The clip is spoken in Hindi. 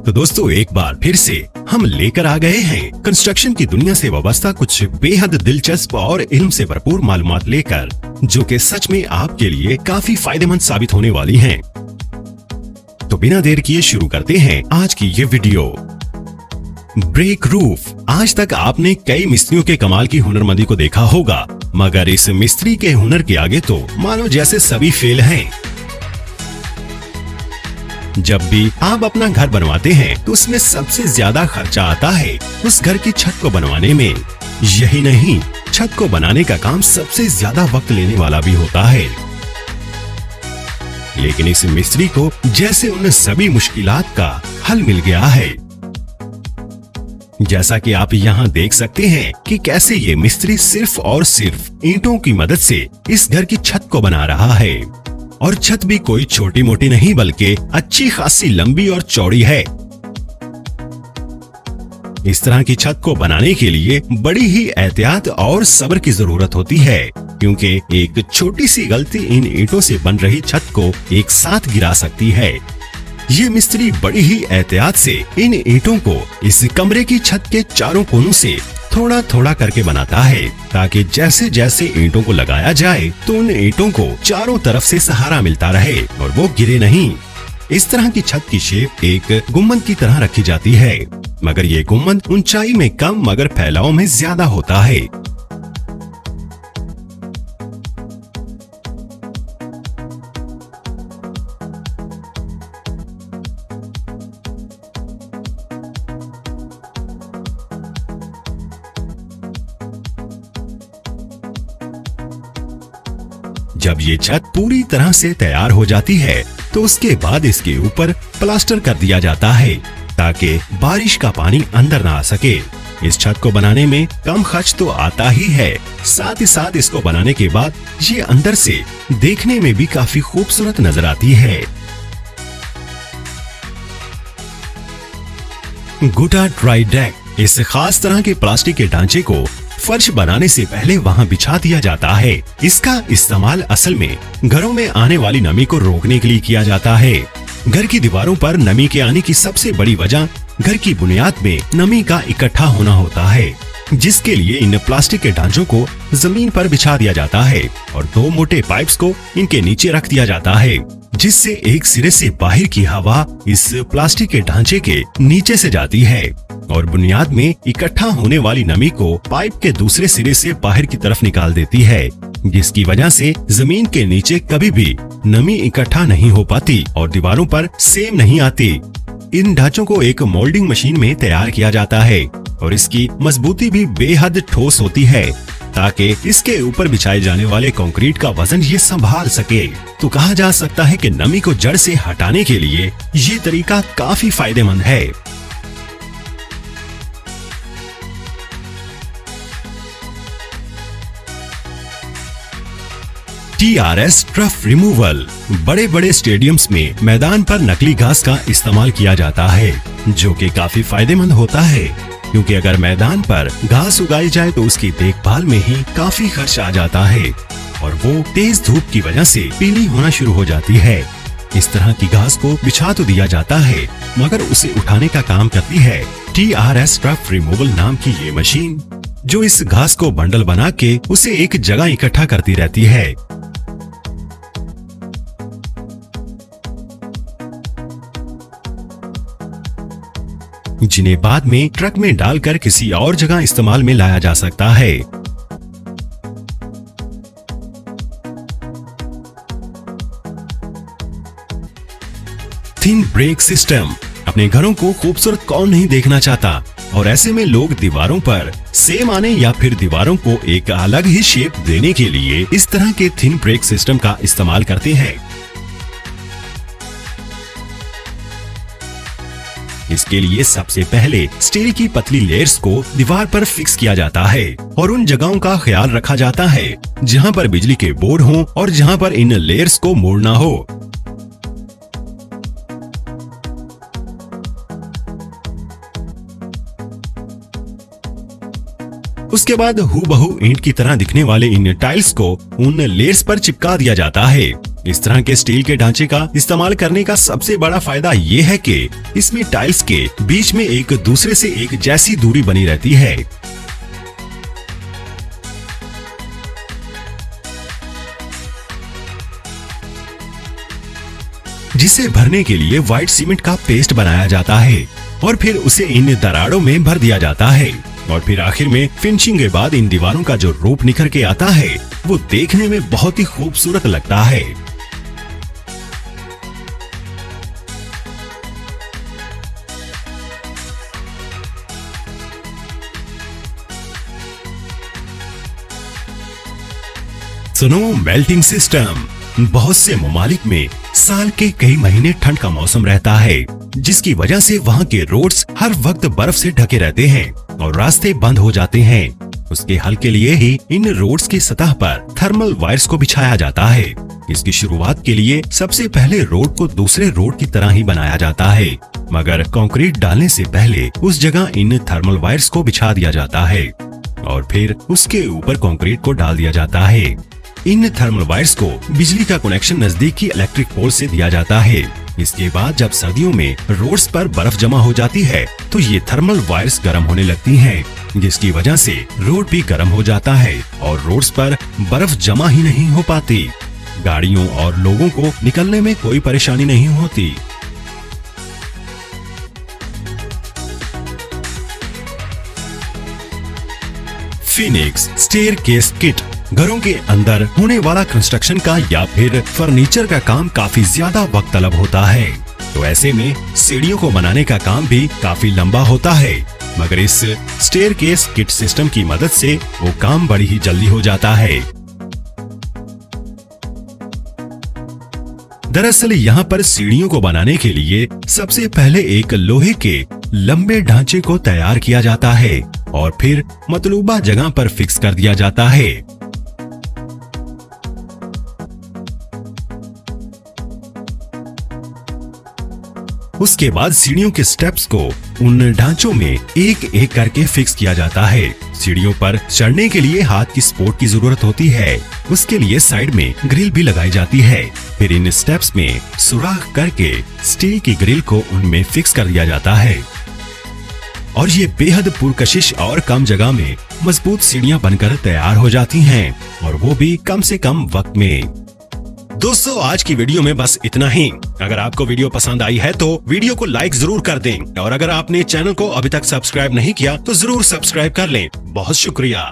तो दोस्तों एक बार फिर से हम लेकर आ गए हैं कंस्ट्रक्शन की दुनिया से वाबस्ता कुछ बेहद दिलचस्प और इल्म से भरपूर मालूमात लेकर, जो कि सच में आपके लिए काफी फायदेमंद साबित होने वाली हैं। तो बिना देर किए शुरू करते हैं आज की ये वीडियो। Break roof. आज तक आपने कई मिस्त्रियों के कमाल की हुनरमंदी को देखा होगा, मगर इस मिस्त्री के हुनर के आगे तो मानो जैसे सभी फेल हैं। जब भी आप अपना घर बनवाते हैं तो उसमें सबसे ज्यादा खर्चा आता है उस घर की छत को बनवाने में। यही नहीं, छत को बनाने का काम सबसे ज्यादा वक्त लेने वाला भी होता है। लेकिन इस मिस्त्री को जैसे उन सभी मुश्किलात का हल मिल गया है। जैसा कि आप यहाँ देख सकते हैं कि कैसे ये मिस्त्री सिर्फ और सिर्फ ईंटों की मदद से इस घर की छत को बना रहा है। और छत भी कोई छोटी मोटी नहीं बल्कि अच्छी खासी लंबी और चौड़ी है। इस तरह की छत को बनाने के लिए बड़ी ही एहतियात और सब्र की जरूरत होती है, क्योंकि एक छोटी सी गलती इन ईंटों से बन रही छत को एक साथ गिरा सकती है। ये मिस्त्री बड़ी ही एहतियात से इन ईंटों को इस कमरे की छत के चारों कोनों से थोड़ा थोड़ा करके बनाता है, ताकि जैसे जैसे ईंटों को लगाया जाए तो उन ईंटों को चारों तरफ से सहारा मिलता रहे और वो गिरे नहीं। इस तरह की छत की शेप एक गुम्बद की तरह रखी जाती है, मगर ये गुम्बद ऊंचाई में कम मगर फैलाव में ज्यादा होता है। जब ये छत पूरी तरह से तैयार हो जाती है तो उसके बाद इसके ऊपर प्लास्टर कर दिया जाता है, ताकि बारिश का पानी अंदर ना आ सके। इस छत को बनाने में कम खर्च तो आता ही है, साथ ही साथ इसको बनाने के बाद ये अंदर से देखने में भी काफी खूबसूरत नजर आती है। गुटा ड्राई डेक। इस खास तरह के प्लास्टिक के ढांचे को फर्श बनाने से पहले वहां बिछा दिया जाता है। इसका इस्तेमाल असल में घरों में आने वाली नमी को रोकने के लिए किया जाता है। घर की दीवारों पर नमी के आने की सबसे बड़ी वजह घर की बुनियाद में नमी का इकट्ठा होना होता है, जिसके लिए इन प्लास्टिक के ढांचों को जमीन पर बिछा दिया जाता है और दो मोटे पाइप्स को इनके नीचे रख दिया जाता है, जिससे एक सिरे से बाहर की हवा इस प्लास्टिक के ढांचे के नीचे से जाती है और बुनियाद में इकट्ठा होने वाली नमी को पाइप के दूसरे सिरे से बाहर की तरफ निकाल देती है, जिसकी वजह से जमीन के नीचे कभी भी नमी इकट्ठा नहीं हो पाती और दीवारों पर सेम नहीं आती। इन ढांचों को एक मोल्डिंग मशीन में तैयार किया जाता है और इसकी मजबूती भी बेहद ठोस होती है, ताकि इसके ऊपर बिछाए जाने वाले कंक्रीट का वजन ये संभाल सके। तो कहा जा सकता है कि नमी को जड़ से हटाने के लिए ये तरीका काफी फायदेमंद है। TRS turf removal. बड़े बड़े स्टेडियम्स में मैदान पर नकली घास का इस्तेमाल किया जाता है, जो कि काफी फायदेमंद होता है, क्योंकि अगर मैदान पर घास उगाई जाए तो उसकी देखभाल में ही काफी खर्च आ जाता है और वो तेज धूप की वजह से पीली होना शुरू हो जाती है। इस तरह की घास को बिछा तो दिया जाता है, मगर उसे उठाने का काम करती है TRS टर्फ रिमूवल नाम की ये मशीन, जो इस घास को बंडल बना के उसे एक जगह इकट्ठा करती रहती है। जिन्हें बाद में ट्रक में डालकर किसी और जगह इस्तेमाल में लाया जा सकता है। Thin brake system. अपने घरों को खूबसूरत कौन नहीं देखना चाहता, और ऐसे में लोग दीवारों पर सेम आने या फिर दीवारों को एक अलग ही शेप देने के लिए इस तरह के थिन ब्रेक सिस्टम का इस्तेमाल करते हैं। इसके लिए सबसे पहले स्टील की पतली लेयर्स को दीवार पर फिक्स किया जाता है और उन जगहों का ख्याल रखा जाता है जहां पर बिजली के बोर्ड हों और जहां पर इन लेयर्स को मोड़ना हो। उसके बाद हूबहू ईंट की तरह दिखने वाले इन टाइल्स को उन लेयर्स पर चिपका दिया जाता है। इस तरह के स्टील के ढांचे का इस्तेमाल करने का सबसे बड़ा फायदा ये है कि इसमें टाइल्स के बीच में एक दूसरे से एक जैसी दूरी बनी रहती है। जिसे भरने के लिए व्हाइट सीमेंट का पेस्ट बनाया जाता है और फिर उसे इन दरारों में भर दिया जाता है और फिर आखिर में फिनिशिंग के बाद इन दीवारों का जो रूप निखर के आता है वो देखने में बहुत ही खूबसूरत लगता है। Snow melting system. बहुत से ममालिक में साल के कई महीने ठंड का मौसम रहता है, जिसकी वजह से वहाँ के रोड्स हर वक्त बर्फ से ढके रहते हैं और रास्ते बंद हो जाते हैं। उसके हल के लिए ही इन रोड्स की सतह पर थर्मल वायर्स को बिछाया जाता है। इसकी शुरुआत के लिए सबसे पहले रोड को दूसरे रोड की तरह ही बनाया जाता है, मगर कंक्रीट डालने से पहले उस जगह इन थर्मल वायर्स को बिछा दिया जाता है और फिर उसके ऊपर कंक्रीट को डाल दिया जाता है। इन थर्मल वायर्स को बिजली का कनेक्शन नजदीकी इलेक्ट्रिक पोल से दिया जाता है। इसके बाद जब सर्दियों में रोड्स पर बर्फ जमा हो जाती है तो ये थर्मल वायर्स गर्म होने लगती हैं, जिसकी वजह से रोड भी गर्म हो जाता है और रोड्स पर बर्फ जमा ही नहीं हो पाती। गाड़ियों और लोगों को निकलने में कोई परेशानी नहीं होती। Phoenix staircase kit. घरों के अंदर होने वाला कंस्ट्रक्शन का या फिर फर्नीचर का काम काफी ज्यादा वक्त तलब होता है, तो ऐसे में सीढ़ियों को बनाने का काम भी काफी लंबा होता है, मगर इस स्टेयरकेस किट सिस्टम की मदद से वो काम बड़ी ही जल्दी हो जाता है। दरअसल यहाँ पर सीढ़ियों को बनाने के लिए सबसे पहले एक लोहे के लंबे ढांचे को तैयार किया जाता है और फिर मतलूबा जगह पर फिक्स कर दिया जाता है। उसके बाद सीढ़ियों के स्टेप्स को उन ढांचों में एक एक करके फिक्स किया जाता है। सीढ़ियों पर चढ़ने के लिए हाथ की सपोर्ट की जरूरत होती है, उसके लिए साइड में ग्रिल भी लगाई जाती है। फिर इन स्टेप्स में सुराख करके स्टील की ग्रिल को उनमें फिक्स कर दिया जाता है और ये बेहद पुरकशिश और कम जगह में मजबूत सीढ़ियां बनकर तैयार हो जाती हैं, और वो भी कम से कम वक्त में। दोस्तों, आज की वीडियो में बस इतना ही। अगर आपको वीडियो पसंद आई है तो वीडियो को लाइक जरूर कर दें और अगर आपने चैनल को अभी तक सब्सक्राइब नहीं किया तो जरूर सब्सक्राइब कर लें। बहुत शुक्रिया।